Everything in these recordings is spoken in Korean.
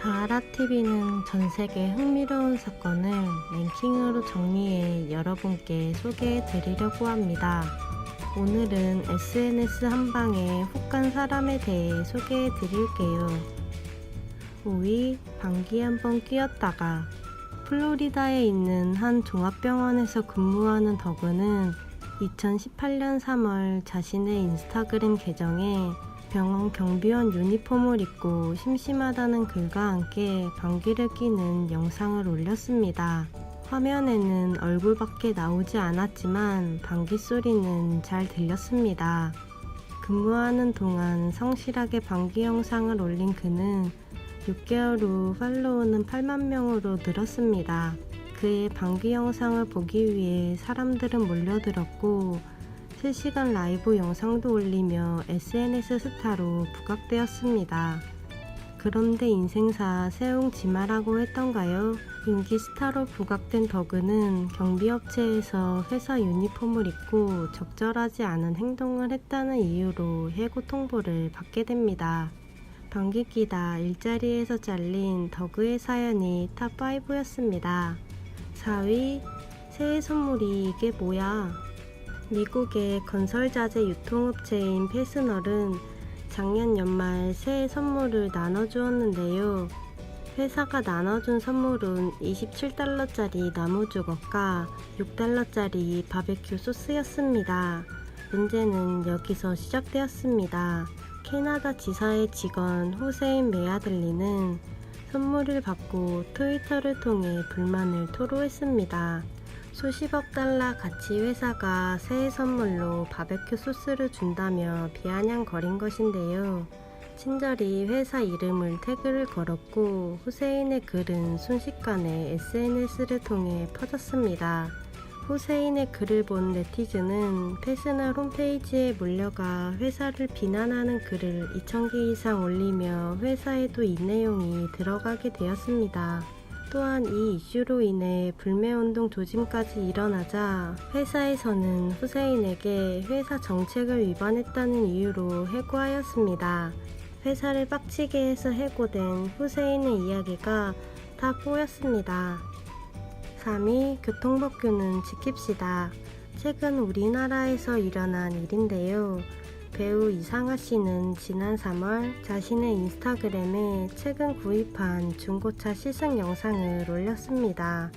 다하라TV는 전세계 흥미로운 사건을 랭킹으로 정리해 여러분께 소개해 드리려고 합니다. 오늘은 SNS 한방에 훅 간 사람에 대해 소개해 드릴게요. 5위, 방귀 한번 뀌었다가. 플로리다에 있는 한 종합병원에서 근무하는 더그는 2018년 3월 자신의 인스타그램 계정에 병원 경비원 유니폼을 입고 심심하다는 글과 함께 방귀를 뀌는 영상을 올렸습니다. 화면에는 얼굴밖에 나오지 않았지만 방귀 소리는 잘 들렸습니다. 근무하는 동안 성실하게 방귀 영상을 올린 그는 6개월 후 팔로우는 8만 명으로 늘었습니다. 그의 방귀 영상을 보기 위해 사람들은 몰려들었고 실시간 라이브 영상도 올리며 SNS 스타로 부각되었습니다. 그런데 인생사 세옹지마라고 했던가요? 인기 스타로 부각된 더그는 경비업체에서 회사 유니폼을 입고 적절하지 않은 행동을 했다는 이유로 해고 통보를 받게 됩니다. 방귀 끼다 일자리에서 잘린 더그의 사연이 탑5였습니다. 4위, 새해 선물이 이게 뭐야? 미국의 건설자재 유통업체인 페스널은 작년 연말 새해 선물을 나눠주었는데요. 회사가 나눠준 선물은 27달러짜리 나무주걱과 6달러짜리 바베큐 소스였습니다. 문제는 여기서 시작되었습니다. 캐나다 지사의 직원 후세인 메아들리는 선물을 받고 트위터를 통해 불만을 토로했습니다. 수십억 달러 가치 회사가 새해 선물로 바베큐 소스를 준다며 비아냥거린 것인데요. 친절히 회사 이름을 태그를 걸었고 후세인의 글은 순식간에 SNS를 통해 퍼졌습니다. 후세인의 글을 본 네티즌은 페스널 홈페이지에 몰려가 회사를 비난하는 글을 2,000개 이상 올리며 회사에도 이 내용이 들어가게 되었습니다. 또한 이 이슈로 인해 불매운동 조짐까지 일어나자 회사에서는 후세인에게 회사 정책을 위반했다는 이유로 해고하였습니다. 회사를 빡치게 해서 해고된 후세인의 이야기가 탑4였습니다. 3위, 교통법규는 지킵시다. 최근 우리나라에서 일어난 일인데요. 배우 이상하 씨는 지난 3월 자신의 인스타그램에 최근 구입한 중고차 시승 영상을 올렸습니다.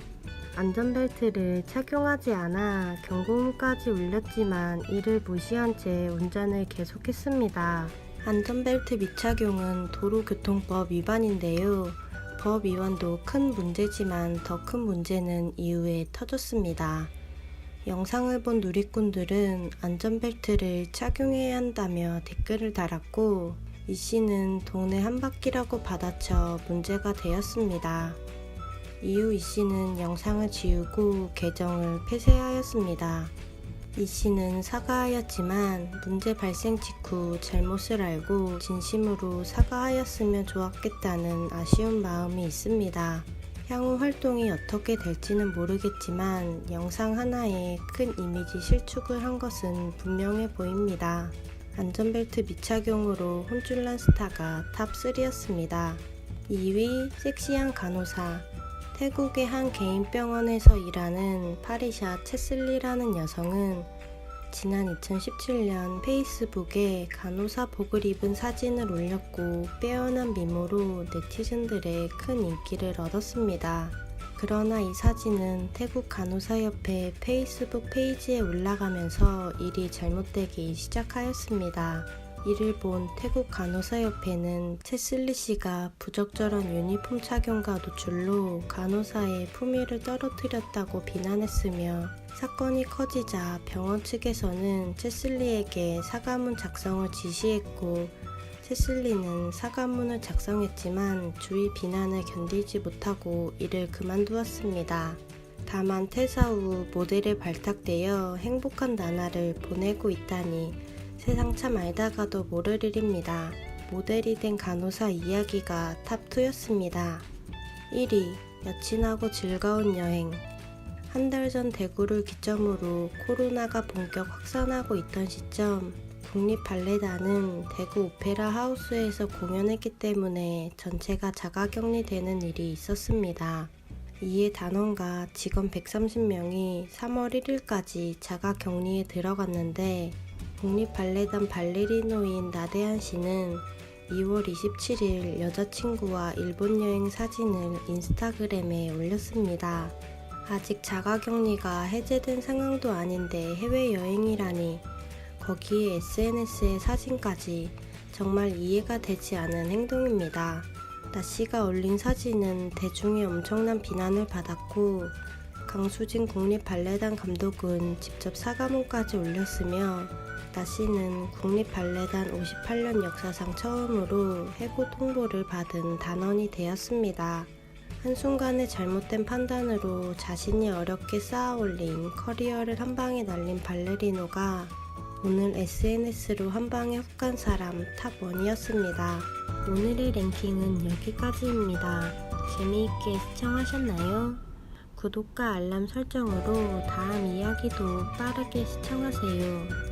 안전벨트를 착용하지 않아 경고음까지 울렸지만 이를 무시한 채 운전을 계속했습니다. 안전벨트 미착용은 도로교통법 위반인데요. 법 위반도 큰 문제지만 더 큰 문제는 이후에 터졌습니다. 영상을 본 누리꾼들은 안전벨트를 착용해야 한다며 댓글을 달았고 이 씨는 동네 한 바퀴라고 받아쳐 문제가 되었습니다. 이후 이 씨는 영상을 지우고 계정을 폐쇄하였습니다. 이 씨는 사과하였지만 문제 발생 직후 잘못을 알고 진심으로 사과하였으면 좋았겠다는 아쉬운 마음이 있습니다. 향후 활동이 어떻게 될지는 모르겠지만 영상 하나에 큰 이미지 실축을 한 것은 분명해 보입니다. 안전벨트 미착용으로 혼쭐난 스타가 탑3였습니다. 2위, 섹시한 간호사. 태국의 한 개인 병원에서 일하는 파리샤 채슬리라는 여성은 지난 2017년 페이스북에 간호사복을 입은 사진을 올렸고 빼어난 미모로 네티즌들의 큰 인기를 얻었습니다. 그러나 이 사진은 태국 간호사협회 페이스북 페이지에 올라가면서 일이 잘못되기 시작하였습니다. 이를 본 태국 간호사협회는 채슬리 씨가 부적절한 유니폼 착용과 노출로 간호사의 품위를 떨어뜨렸다고 비난했으며 사건이 커지자 병원 측에서는 채슬리에게 사과문 작성을 지시했고 채슬리는 사과문을 작성했지만 주위 비난을 견디지 못하고 일을 그만두었습니다. 다만 퇴사 후 모델에 발탁되어 행복한 나날을 보내고 있다니 세상 참 알다가도 모를 일입니다. 모델이 된 간호사 이야기가 탑2였습니다. 1위, 여친하고 즐거운 여행. 한 달 전 대구를 기점으로 코로나가 본격 확산하고 있던 시점 국립발레단은 대구 오페라 하우스에서 공연했기 때문에 전체가 자가격리되는 일이 있었습니다. 이에 단원과 직원 130명이 3월 1일까지 자가격리에 들어갔는데 국립발레단 발레리노인 나대한 씨는 2월 27일 여자친구와 일본 여행 사진을 인스타그램에 올렸습니다. 아직 자가격리가 해제된 상황도 아닌데 해외여행이라니, 거기에 SNS에 사진까지, 정말 이해가 되지 않은 행동입니다. 나씨가 올린 사진은 대중의 엄청난 비난을 받았고 강수진 국립발레단 감독은 직접 사과문까지 올렸으며 나씨는 국립발레단 58년 역사상 처음으로 해고 통보를 받은 단원이 되었습니다. 한순간의 잘못된 판단으로 자신이 어렵게 쌓아올린 커리어를 한 방에 날린 발레리노가 오늘 SNS로 한 방에 훅 간 사람 탑1이었습니다. 오늘의 랭킹은 여기까지입니다. 재미있게 시청하셨나요? 구독과 알람 설정으로 다음 이야기도 빠르게 시청하세요.